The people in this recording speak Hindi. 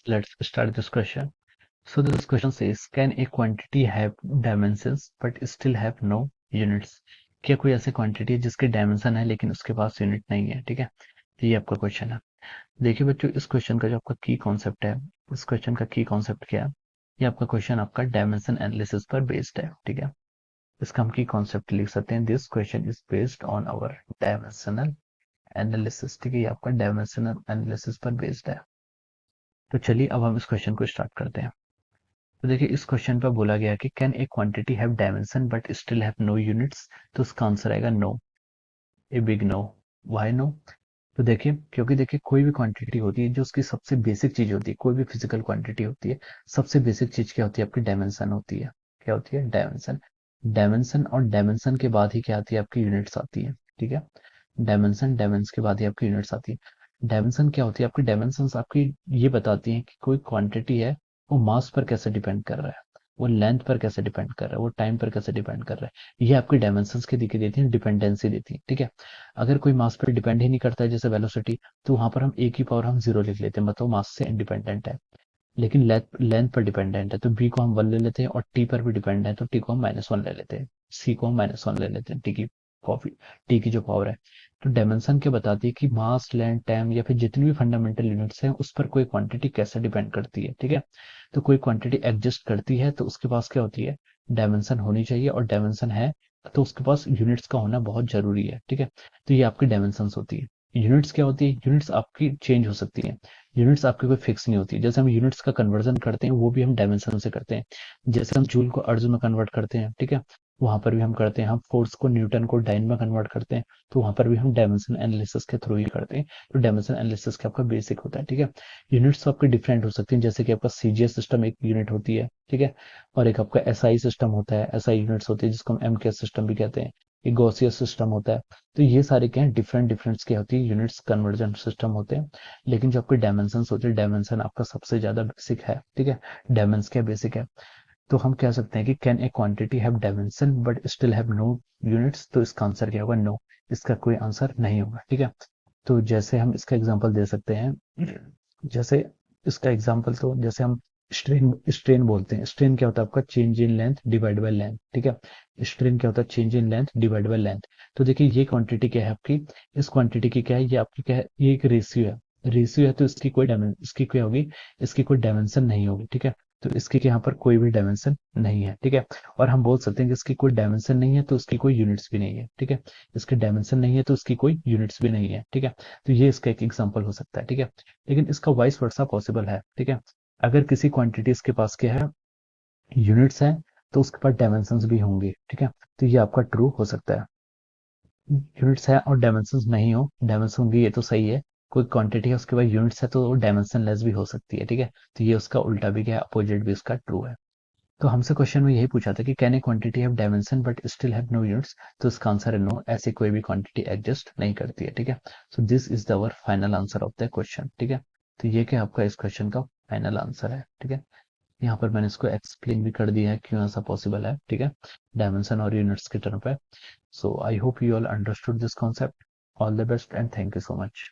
let's start this question. So this question says, can a quantity have dimensions but still have no units? क्या कोई ऐसी क्वांटिटी है जिसके डायमेंशन है लेकिन उसके पास यूनिट नहीं है? ठीक है, तो ये आपका क्वेश्चन है। देखिए बच्चों, इस क्वेश्चन का जो आपका की कॉन्सेप्ट है, इस क्वेश्चन का की कॉन्सेप्ट क्या है? ये आपका क्वेश्चन आपका डायमेंशन एनालिसिस पर बेस्ड है। ठीक है, इसका हम की कॉन्सेप्ट लिख सकते हैं, this question is based on our dimensional analysis. ठीक है, ये आपका डायमेंशनल एनालिसिस पर बेस्ड है। तो चलिए अब हम इस क्वेश्चन को स्टार्ट करते हैं। तो देखिए, इस क्वेश्चन पर बोला गया कि can a quantity have dimension but still have no units? तो उसका आंसर आएगा no, a big no. Why no? तो देखिए, क्योंकि देखिए कोई भी क्वांटिटी होती है जो उसकी सबसे बेसिक चीज होती है, कोई भी फिजिकल क्वांटिटी होती है, सबसे बेसिक चीज क्या होती है? आपकी डायमेंशन होती है। क्या होती है? डायमेंशन। डायमेंशन और डायमेंशन के बाद ही क्या आती है? आपकी यूनिट्स आती है। ठीक है, डायमेंशन डायमेंशन के बाद ही आपकी यूनिट्स आती है। डायमेंशन क्या होती है? आपकी डायमेंशन आपकी ये बताती हैं कि कोई क्वांटिटी है, वो मास पर कैसे डिपेंड कर रहा है, वो लेंथ पर कैसे डिपेंड कर रहा है, वो टाइम पर कैसे डिपेंड कर रहा है। ये आपकी डायमेंशंस के दिखे देती हैं, डिपेंडेंसी देती है। ठीक है, अगर कोई मास पर डिपेंड ही नहीं करता है, जैसे वेलोसिटी, तो वहां पर हम ए की पावर हम जीरो लिख लेते हैं, मतलब मास से इंडिपेंडेंट है। लेकिन लेंथ पर डिपेंडेंट है, तो बी को हम वन ले लेते हैं, और टी पर भी डिपेंड है, तो टी को हम -1 ले लेते हैं, सी को हम -1 ले लेते हैं, कॉफी टी की जो पावर है। तो डायमेंशन क्या बताती है कि मास, लेंथ, टाइम या फिर जितनी भी फंडामेंटल यूनिट्स हैं, उस पर कोई क्वांटिटी कैसे डिपेंड करती है। ठीक है, तो कोई क्वांटिटी एग्जिस्ट करती है तो उसके पास क्या होती है? डायमेंशन होनी चाहिए, और डायमेंशन है तो उसके पास यूनिट्स का होना बहुत जरूरी है। ठीक है, तो ये आपकी डायमेंशन होती है। यूनिट्स क्या होती है? यूनिट्स आपकी चेंज हो सकती है, यूनिट्स आपकी कोई फिक्स नहीं होती। जैसे हम यूनिट्स का कन्वर्जन करते हैं, वो भी हम डायमेंशन से करते हैं। जैसे हम जूल को अर्ज में कन्वर्ट करते हैं, ठीक है, वहां पर भी हम करते हैं। हम फोर्स को न्यूटन को डाइन में कन्वर्ट करते हैं, तो वहां पर भी हम डायमेंशन एनालिसिस के थ्रू ही करते हैं। तो डायमेंशन एनालिसिस का आपका बेसिक होता है। ठीक है, यूनिट्स तो आपके डिफरेंट हो सकती हैं, जैसे कि आपका सीजीएस सिस्टम एक यूनिट होती है। ठीक है, और एक आपका एसआई सिस्टम होता है, एसआई यूनिट्स होती है, जिसको हम एमकेएस सिस्टम भी कहते हैं। एक गॉसियस सिस्टम होता है। तो ये सारे क्या है? डिफरेंट डिफरेंट क्या होती है? यूनिट्स कन्वर्जन सिस्टम होते हैं। लेकिन जो आपके डायमेंशन होते हैं, डायमेंशन आपका सबसे ज्यादा बेसिक है। ठीक है, डायमेंशन क्या बेसिक है। तो हम कह सकते हैं कि can a quantity have dimension but still have no units? तो इसका आंसर क्या होगा? नो, इसका कोई आंसर नहीं होगा। ठीक है, तो जैसे हम इसका एग्जांपल दे सकते हैं, जैसे इसका एग्जांपल, तो जैसे हम स्ट्रेन स्ट्रेन बोलते हैं। स्ट्रेन क्या होता है? आपका change in length divide by length. ठीक है, स्ट्रेन क्या होता है? Change in length divide by length. तो देखिए, ये क्वांटिटी क्या है आपकी? इस क्वांटिटी की क्या है? ये आपकी क्या है? ये एक रेशियो है। रेशियो है तो इसकी कोई इसकी क्या होगी? इसकी कोई डायमेंशन नहीं होगी। ठीक है, तो इसके यहाँ पर कोई भी डायमेंशन नहीं है। ठीक है, और हम बोल सकते हैं कि इसकी कोई डायमेंशन नहीं है तो इसकी कोई यूनिट्स भी नहीं है। ठीक है, इसके डायमेंशन नहीं है तो इसकी कोई यूनिट्स भी नहीं है। ठीक है, तो ये इसका एक एग्जांपल हो सकता है। ठीक है, लेकिन इसका वाइस वर्सा पॉसिबल है। ठीक है, अगर किसी क्वांटिटीज के पास क्या है? यूनिट्स है, तो उसके पास डायमेंशन भी होंगे। ठीक है, तो ये आपका ट्रू हो सकता है। यूनिट्स है और डायमेंशन नहीं हो, डायमेंशन होंगी, ये तो सही है। कोई क्वांटिटी है, उसके बाद यूनिट्स है, तो वो डायमेंशन लेस भी हो सकती है। ठीक है, तो ये उसका उल्टा भी क्या है? अपोजिट भी उसका ट्रू है। तो हमसे क्वेश्चन में यही पूछा था कि can a quantity have dimension but still have no units? तो इसका आंसर है नो, ऐसी कोई भी क्वांटिटी एग्जिस्ट नहीं करती है। ठीक है, so this is the our final answer of the question. ठीक है, तो ये क्या आपका इस क्वेश्चन का फाइनल आंसर है। ठीक है, यहाँ पर मैंने इसको एक्सप्लेन भी कर दिया है क्यों ऐसा पॉसिबल है। ठीक है, डायमेंशन और यूनिट्स के टर्म पे। So I hope you all understood this concept. All the best and thank you so much.